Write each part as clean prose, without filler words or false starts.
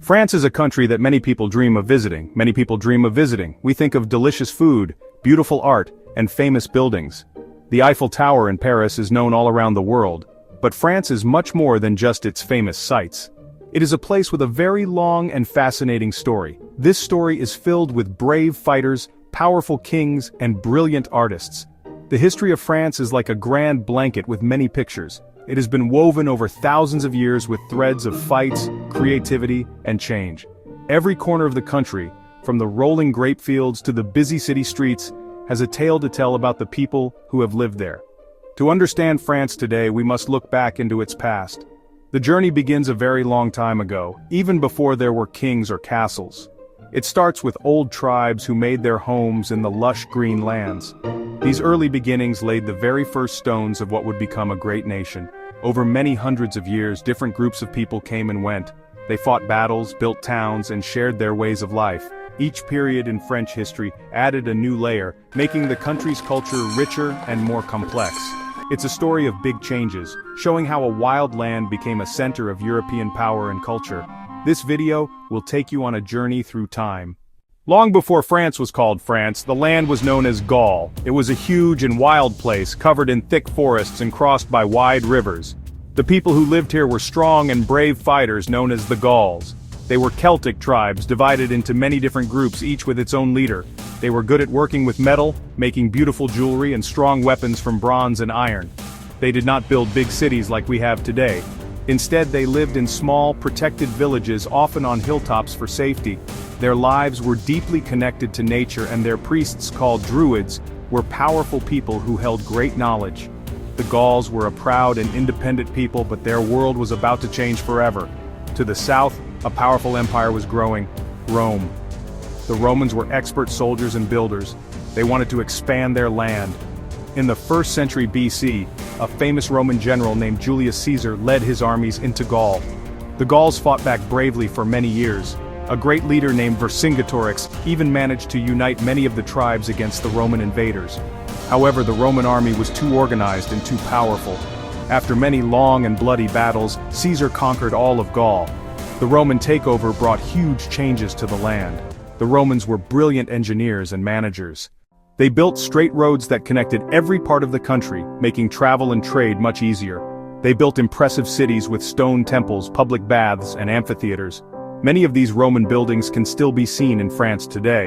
France is a country that many people dream of visiting. We think of delicious food, beautiful art, and famous buildings. The Eiffel Tower in Paris is known all around the world, but France is much more than just its famous sights. It is a place with a very long and fascinating story. This story is filled with brave fighters, powerful kings, and brilliant artists. The history of France is like a grand blanket with many pictures. It has been woven over thousands of years with threads of fights, creativity, and change. Every corner of the country, from the rolling grape fields to the busy city streets, has a tale to tell about the people who have lived there. To understand France today, we must look back into its past. The journey begins a very long time ago, even before there were kings or castles. It starts with old tribes who made their homes in the lush green lands. These early beginnings laid the very first stones of what would become a great nation. Over many hundreds of years, different groups of people came and went. They fought battles, built towns, and shared their ways of life. Each period in French history added a new layer, making the country's culture richer and more complex. It's a story of big changes, showing how a wild land became a center of European power and culture. This video will take you on a journey through time. Long before France was called France, the land was known as Gaul. It was a huge and wild place, covered in thick forests and crossed by wide rivers. The people who lived here were strong and brave fighters known as the Gauls. They were Celtic tribes divided into many different groups, each with its own leader. They were good at working with metal, making beautiful jewelry and strong weapons from bronze and iron. They did not build big cities like we have today. Instead, they lived in small, protected villages, often on hilltops for safety. Their lives were deeply connected to nature, and their priests, called druids, were powerful people who held great knowledge. The Gauls were a proud and independent people, but their world was about to change forever. To the south, a powerful empire was growing, Rome. The Romans were expert soldiers and builders. They wanted to expand their land. In the 1st century BC, a famous Roman general named Julius Caesar led his armies into Gaul. The Gauls fought back bravely for many years. A great leader named Vercingetorix even managed to unite many of the tribes against the Roman invaders. However, the Roman army was too organized and too powerful. After many long and bloody battles, Caesar conquered all of Gaul. The Roman takeover brought huge changes to the land. The Romans were brilliant engineers and managers. They built straight roads that connected every part of the country, making travel and trade much easier. They built impressive cities with stone temples, public baths, and amphitheaters. Many of these Roman buildings can still be seen in France today.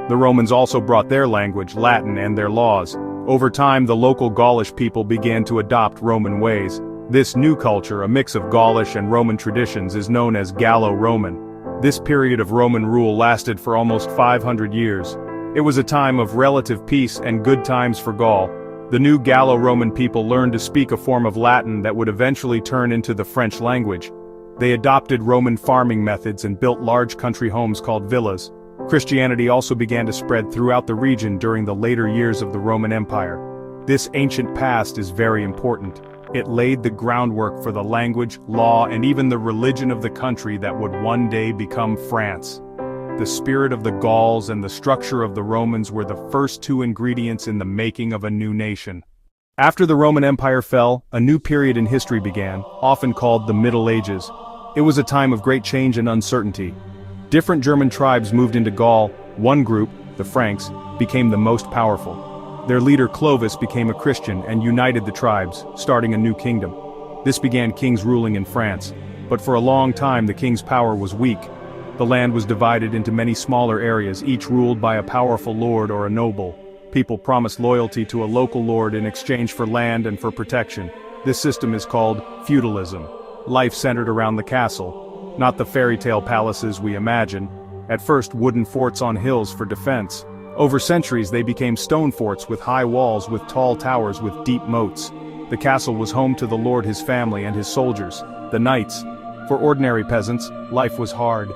The Romans also brought their language, Latin, and their laws. Over time, the local Gaulish people began to adopt Roman ways. This new culture, a mix of Gaulish and Roman traditions, is known as Gallo-Roman. This period of Roman rule lasted for almost 500 years. It was a time of relative peace and good times for Gaul. The new Gallo-Roman people learned to speak a form of Latin that would eventually turn into the French language. They adopted Roman farming methods and built large country homes called villas. Christianity also began to spread throughout the region during the later years of the Roman Empire. This ancient past is very important. It laid the groundwork for the language, law, and even the religion of the country that would one day become France. The spirit of the Gauls and the structure of the Romans were the first two ingredients in the making of a new nation. After the Roman Empire fell, a new period in history began, often called the Middle Ages. It was a time of great change and uncertainty. Different German tribes moved into Gaul. One group, the Franks, became the most powerful. Their leader Clovis became a Christian and united the tribes, starting a new kingdom. This began kings ruling in France. But for a long time the king's power was weak. The land was divided into many smaller areas, each ruled by a powerful lord or a noble. People promised loyalty to a local lord in exchange for land and for protection. This system is called feudalism. Life centered around the castle, not the fairy tale palaces we imagine. At first, wooden forts on hills for defense. Over centuries they became stone forts with high walls with tall towers with deep moats. The castle was home to the lord, his family, and his soldiers, the knights. For ordinary peasants, life was hard.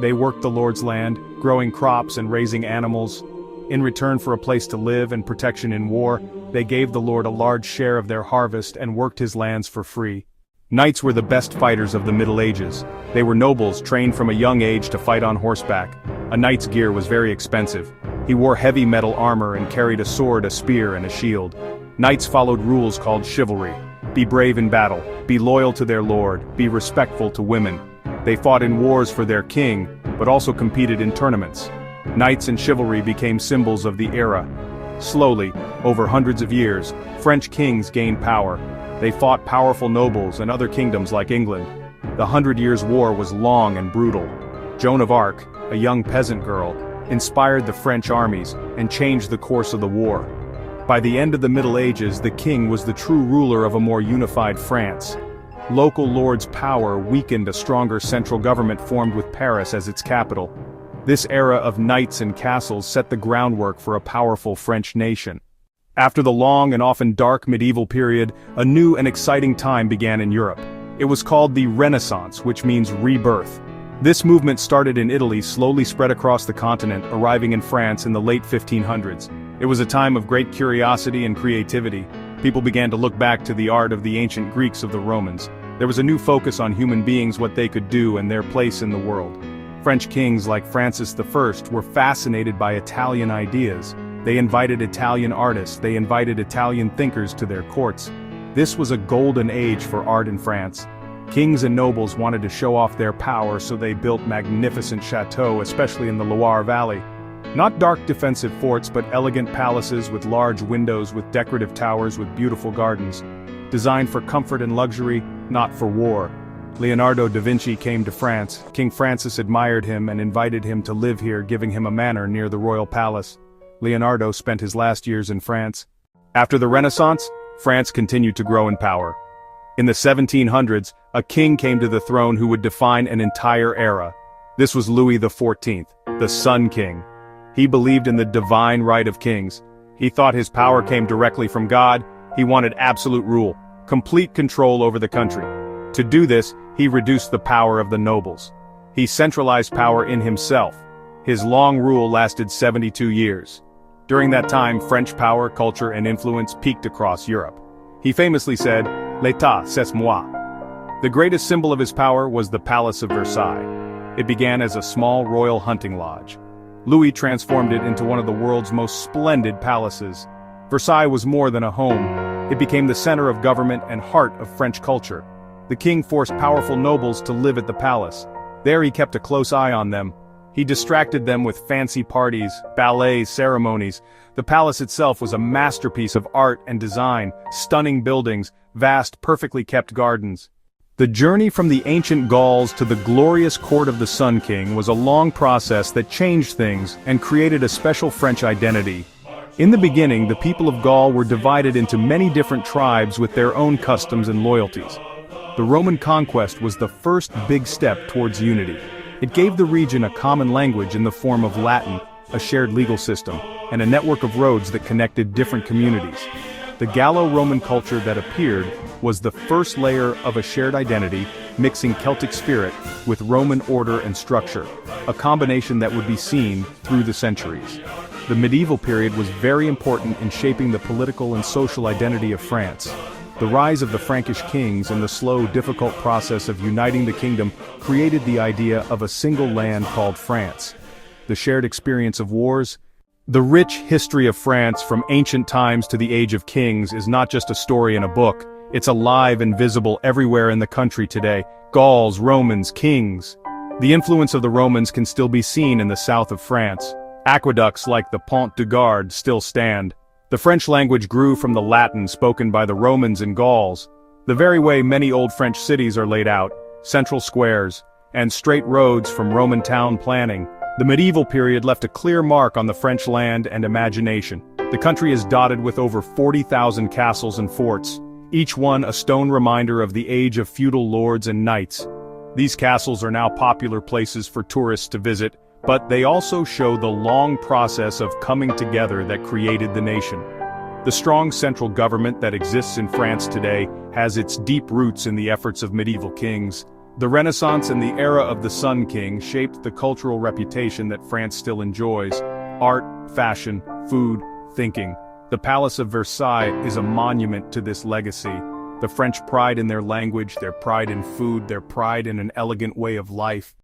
They worked the lord's land, growing crops and raising animals. In return for a place to live and protection in war, they gave the lord a large share of their harvest and worked his lands for free. Knights were the best fighters of the Middle Ages. They were nobles trained from a young age to fight on horseback. A knight's gear was very expensive. He wore heavy metal armor and carried a sword, a spear, and a shield. Knights followed rules called chivalry. Be brave in battle, be loyal to their lord, be respectful to women. They fought in wars for their king, but also competed in tournaments. Knights and chivalry became symbols of the era. Slowly, over hundreds of years, French kings gained power. They fought powerful nobles and other kingdoms like England. The 100 Years' War was long and brutal. Joan of Arc, a young peasant girl, inspired the French armies and changed the course of the war. By the end of the Middle Ages, the king was the true ruler of a more unified France. Local lords' power weakened. A stronger central government formed with Paris as its capital. This era of knights and castles set the groundwork for a powerful French nation. After the long and often dark medieval period, a new and exciting time began in Europe. It was called the Renaissance, which means rebirth. This movement started in Italy, slowly spread across the continent, arriving in France in the late 1500s. It was a time of great curiosity and creativity. People began to look back to the art of the ancient Greeks of the Romans. There was a new focus on human beings, what they could do, and their place in the world. French kings like Francis I were fascinated by Italian ideas. They invited Italian artists, they invited Italian thinkers to their courts. This was a golden age for art in France. Kings and nobles wanted to show off their power, so they built magnificent chateaux, especially in the Loire Valley. Not dark defensive forts, but elegant palaces with large windows with decorative towers with beautiful gardens. Designed for comfort and luxury, not for war. Leonardo da Vinci came to France. King Francis admired him and invited him to live here, giving him a manor near the royal palace. Leonardo spent his last years in France. After the Renaissance, France continued to grow in power. In the 1700s, a king came to the throne who would define an entire era. This was Louis XIV, the Sun King. He believed in the divine right of kings. He thought his power came directly from God. He wanted absolute rule, complete control over the country. To do this, he reduced the power of the nobles. He centralized power in himself. His long rule lasted 72 years. During that time, French power, culture, and influence peaked across Europe. He famously said, "L'État, c'est moi." The greatest symbol of his power was the Palace of Versailles. It began as a small royal hunting lodge. Louis transformed it into one of the world's most splendid palaces. Versailles was more than a home. It became the center of government and heart of French culture. The king forced powerful nobles to live at the palace. There he kept a close eye on them. He distracted them with fancy parties, ballets, ceremonies. The palace itself was a masterpiece of art and design, stunning buildings, vast, perfectly kept gardens. The journey from the ancient Gauls to the glorious court of the Sun King was a long process that changed things and created a special French identity. In the beginning, the people of Gaul were divided into many different tribes with their own customs and loyalties. The Roman conquest was the first big step towards unity. It gave the region a common language in the form of Latin, a shared legal system, and a network of roads that connected different communities. The Gallo-Roman culture that appeared was the first layer of a shared identity, mixing Celtic spirit with Roman order and structure, a combination that would be seen through the centuries. The medieval period was very important in shaping the political and social identity of France. The rise of the Frankish kings and the slow, difficult process of uniting the kingdom created the idea of a single land called France. The shared experience of wars. The rich history of France from ancient times to the Age of Kings is not just a story in a book, it's alive and visible everywhere in the country today. Gauls, Romans, kings. The influence of the Romans can still be seen in the south of France. Aqueducts like the Pont du Gard still stand. The French language grew from the Latin spoken by the Romans and Gauls. The very way many old French cities are laid out, central squares, and straight roads from Roman town planning. The medieval period left a clear mark on the French land and imagination. The country is dotted with over 40,000 castles and forts, each one a stone reminder of the age of feudal lords and knights. These castles are now popular places for tourists to visit, but they also show the long process of coming together that created the nation. The strong central government that exists in France today has its deep roots in the efforts of medieval kings. The Renaissance and the era of the Sun King shaped the cultural reputation that France still enjoys. Art, fashion, food, thinking. The Palace of Versailles is a monument to this legacy. The French pride in their language, their pride in food, their pride in an elegant way of life.